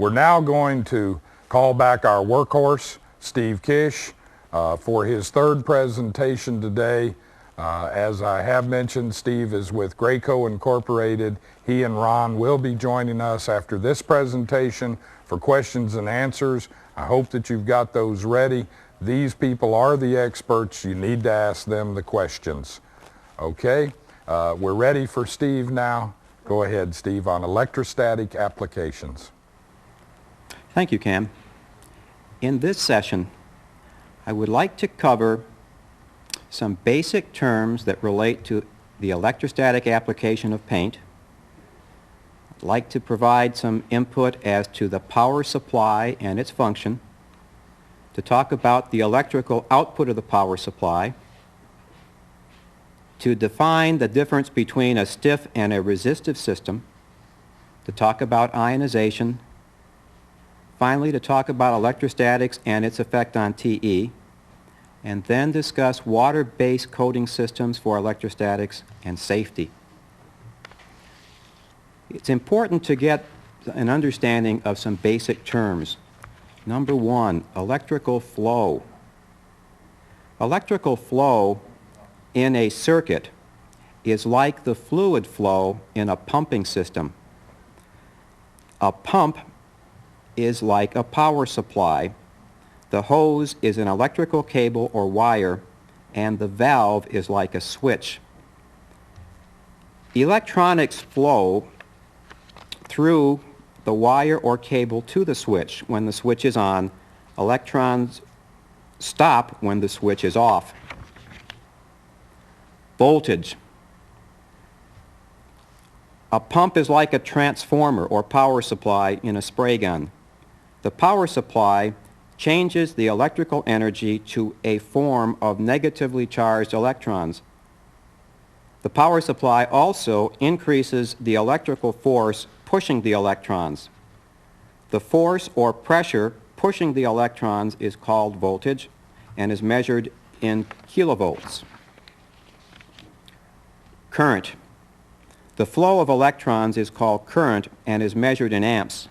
We're now going to call back our workhorse, Steve Kish, for his third presentation today. As I have mentioned, Steve is with Graco Incorporated. He and Ron will be joining us after this presentation for questions and answers. I hope that you've got those ready. These people are the experts. You need to ask them the questions. Okay, we're ready for Steve now. Go ahead, Steve, on electrostatic applications. Thank you, Cam. In this session, I would like to cover some basic terms that relate to the electrostatic application of paint. I'd like to provide some input as to the power supply and its function, to talk about the electrical output of the power supply, to define the difference between a stiff and a resistive system, to talk about ionization, finally to talk about electrostatics and its effect on TE, and then discuss water-based coating systems for electrostatics and safety. It's important to get an understanding of some basic terms. Number one, electrical flow. Electrical flow in a circuit is like the fluid flow in a pumping system. A pump is like a power supply. The hose is an electrical cable or wire, and the valve is like a switch. Electronics flow through the wire or cable to the switch. When the switch is on, electrons stop when the switch is off. Voltage. A pump is like a transformer or power supply in a spray gun. The power supply changes the electrical energy to a form of negatively charged electrons. The power supply also increases the electrical force pushing the electrons. The force or pressure pushing the electrons is called voltage and is measured in kilovolts. Current. The flow of electrons is called current and is measured in amps.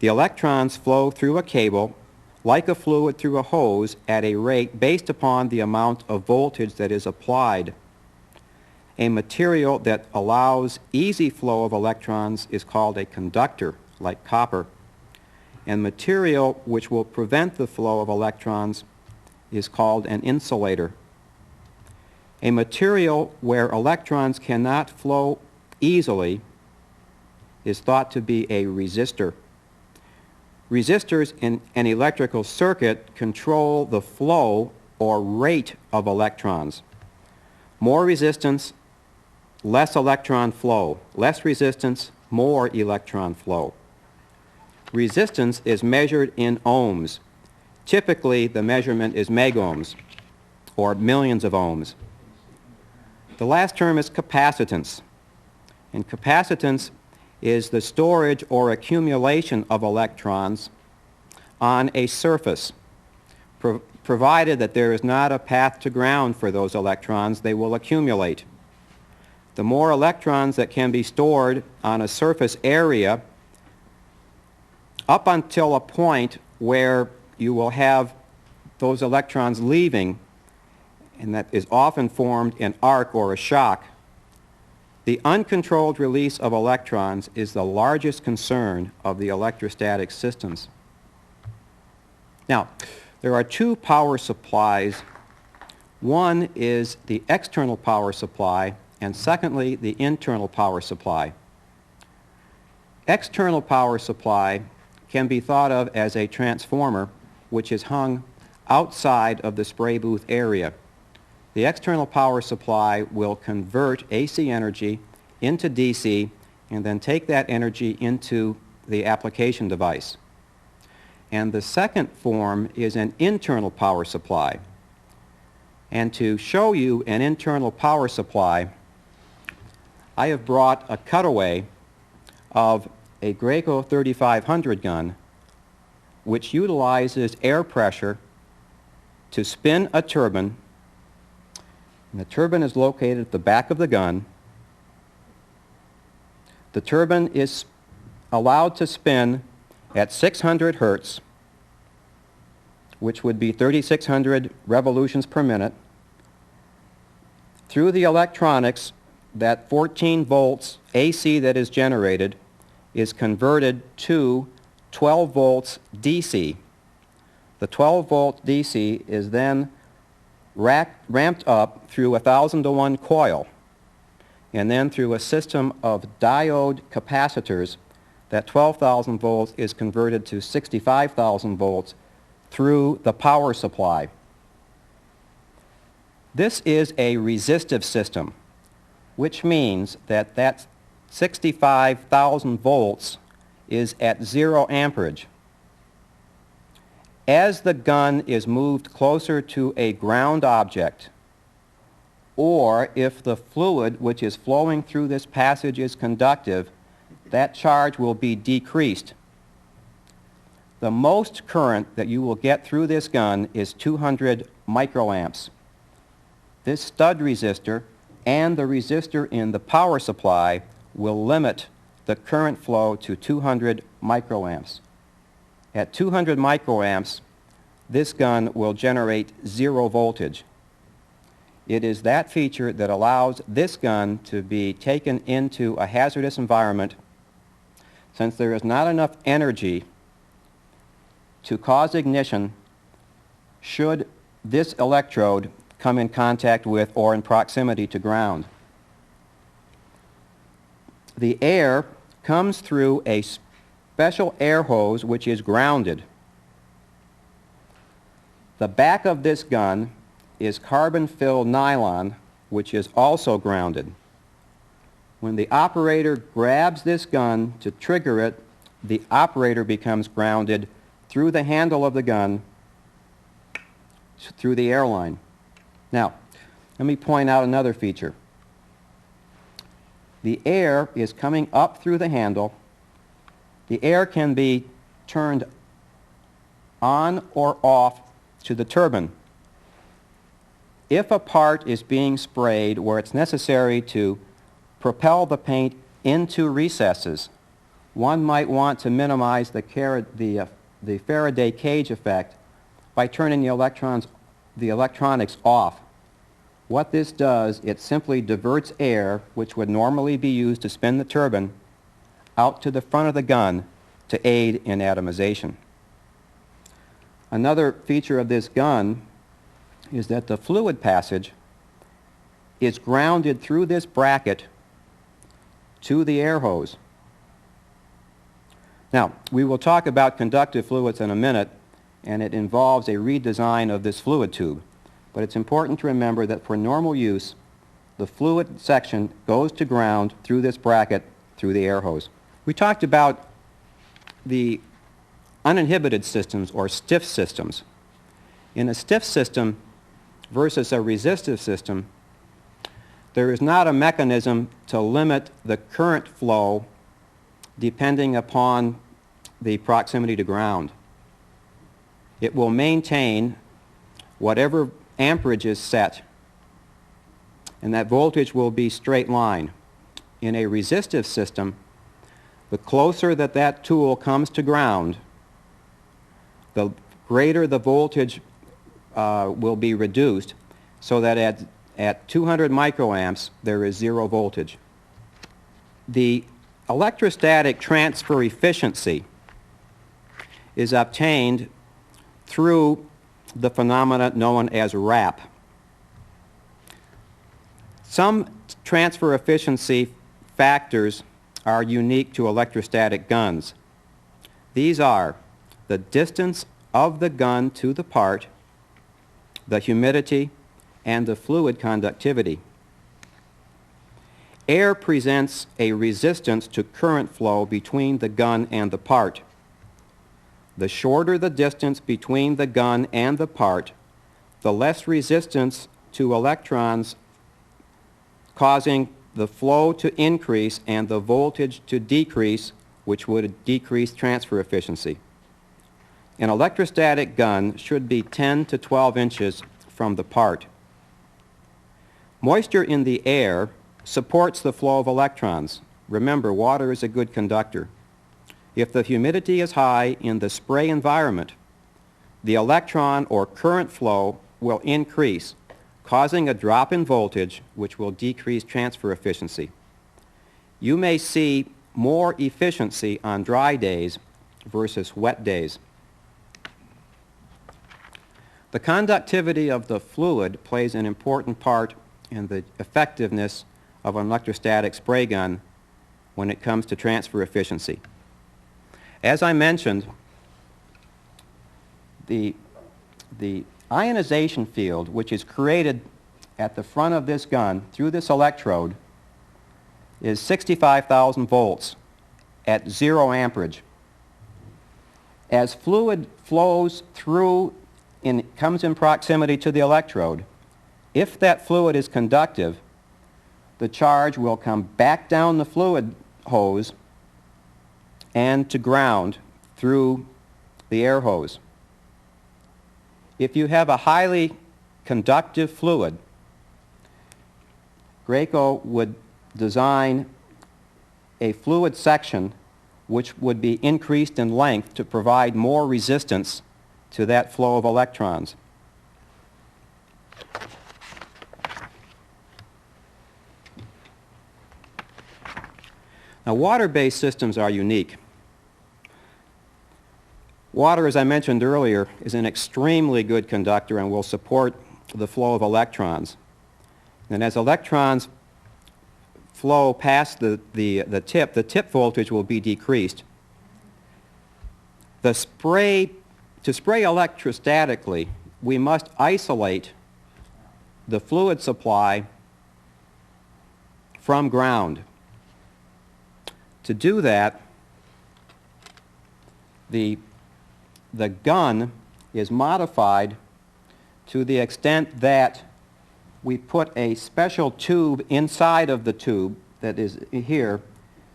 The electrons flow through a cable like a fluid through a hose at a rate based upon the amount of voltage that is applied. A material that allows easy flow of electrons is called a conductor, like copper. And material which will prevent the flow of electrons is called an insulator. A material where electrons cannot flow easily is thought to be a resistor. Resistors in an electrical circuit control the flow or rate of electrons. More resistance, less electron flow. Less resistance, more electron flow. Resistance is measured in ohms. Typically, the measurement is megohms, or millions of ohms. The last term is capacitance. And capacitance is the storage or accumulation of electrons on a surface. Provided that there is not a path to ground for those electrons, they will accumulate. The more electrons that can be stored on a surface area, up until a point where you will have those electrons leaving, and that is often formed an arc or a shock, the uncontrolled release of electrons is the largest concern of the electrostatic systems. Now, there are two power supplies. One is the external power supply, and secondly, the internal power supply. External power supply can be thought of as a transformer which is hung outside of the spray booth area. The external power supply will convert AC energy into DC and then take that energy into the application device. And the second form is an internal power supply. And to show you an internal power supply, I have brought a cutaway of a Graco 3500 gun which utilizes air pressure to spin a turbine. And the turbine is located at the back of the gun. The turbine is allowed to spin at 600 hertz, which would be 3,600 revolutions per minute. Through the electronics, that 14 volts AC that is generated is converted to 12 volts DC. The 12 volt DC is then ramped up through a 1,000-to-1 coil, and then through a system of diode capacitors, that 12,000 volts is converted to 65,000 volts through the power supply. This is a resistive system, which means that that 65,000 volts is at 0 amperage. As the gun is moved closer to a ground object, or if the fluid which is flowing through this passage is conductive, that charge will be decreased. The most current that you will get through this gun is 200 microamps. This stud resistor and the resistor in the power supply will limit the current flow to 200 microamps. At 200 microamps, this gun will generate 0 voltage. It is that feature that allows this gun to be taken into a hazardous environment, since there is not enough energy to cause ignition should this electrode come in contact with or in proximity to ground. The air comes through a special air hose which is grounded. The back of this gun is carbon-filled nylon, which is also grounded. When the operator grabs this gun to trigger it, the operator becomes grounded through the handle of the gun, through the air line. Now, let me point out another feature. The air is coming up through the handle. The air can be turned on or off to the turbine. If a part is being sprayed where it's necessary to propel the paint into recesses, one might want to minimize the Faraday cage effect by turning the electronics off. What this does, it simply diverts air, which would normally be used to spin the turbine, out to the front of the gun to aid in atomization. Another feature of this gun is that the fluid passage is grounded through this bracket to the air hose. Now, we will talk about conductive fluids in a minute, and it involves a redesign of this fluid tube. But it's important to remember that for normal use, the fluid section goes to ground through this bracket through the air hose. We talked about the uninhibited systems or stiff systems. In a stiff system versus a resistive system, there is not a mechanism to limit the current flow depending upon the proximity to ground. It will maintain whatever amperage is set, and that voltage will be straight line. In a resistive system, the closer that tool comes to ground, the greater the voltage will be reduced, so that at 200 microamps there is 0 voltage. The electrostatic transfer efficiency is obtained through the phenomena known as RAP. Some transfer efficiency factors are unique to electrostatic guns. These are the distance of the gun to the part, the humidity, and the fluid conductivity. Air presents a resistance to current flow between the gun and the part. The shorter the distance between the gun and the part, the less resistance to electrons, causing the flow to increase and the voltage to decrease, which would decrease transfer efficiency. An electrostatic gun should be 10 to 12 inches from the part. Moisture in the air supports the flow of electrons. Remember, water is a good conductor. If the humidity is high in the spray environment, the electron or current flow will increase, causing a drop in voltage which will decrease transfer efficiency. You may see more efficiency on dry days versus wet days. The conductivity of the fluid plays an important part in the effectiveness of an electrostatic spray gun when it comes to transfer efficiency. As I mentioned, the ionization field, which is created at the front of this gun through this electrode, is 65,000 volts at 0 amperage. As fluid flows through and comes in proximity to the electrode, if that fluid is conductive, the charge will come back down the fluid hose and to ground through the air hose. If you have a highly conductive fluid, Graco would design a fluid section which would be increased in length to provide more resistance to that flow of electrons. Now, water-based systems are unique. Water, as I mentioned earlier, is an extremely good conductor and will support the flow of electrons. And as electrons flow past the tip voltage will be decreased. To spray electrostatically, we must isolate the fluid supply from ground. To do that, the gun is modified to the extent that we put a special tube inside of the tube that is here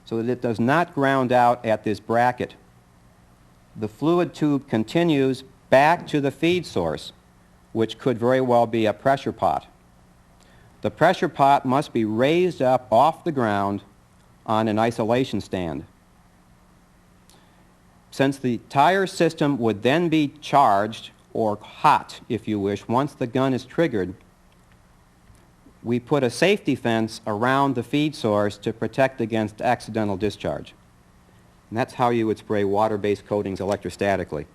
so that it does not ground out at this bracket. The fluid tube continues back to the feed source, which could very well be a pressure pot. The pressure pot must be raised up off the ground on an isolation stand. Since the entire system would then be charged, or hot if you wish, once the gun is triggered, we put a safety fence around the feed source to protect against accidental discharge. And that's how you would spray water-based coatings electrostatically.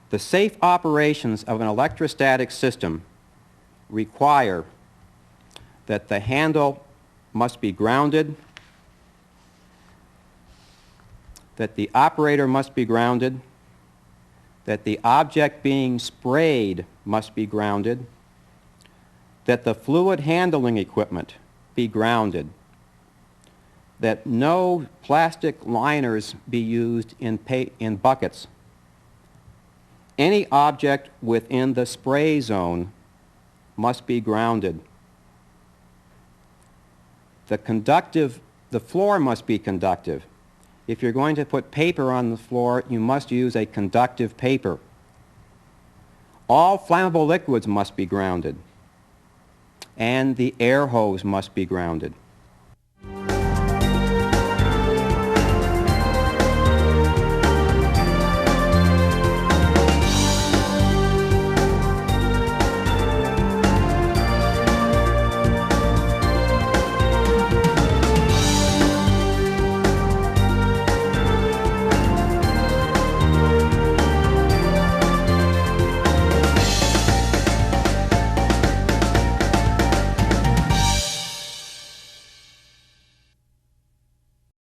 The safe operations of an electrostatic system require that the handle must be grounded, that the operator must be grounded, that the object being sprayed must be grounded, that the fluid handling equipment be grounded, that no plastic liners be used in buckets. Any object within the spray zone must be grounded. The floor must be conductive. If you're going to put paper on the floor, you must use a conductive paper. All flammable liquids must be grounded, and the air hose must be grounded.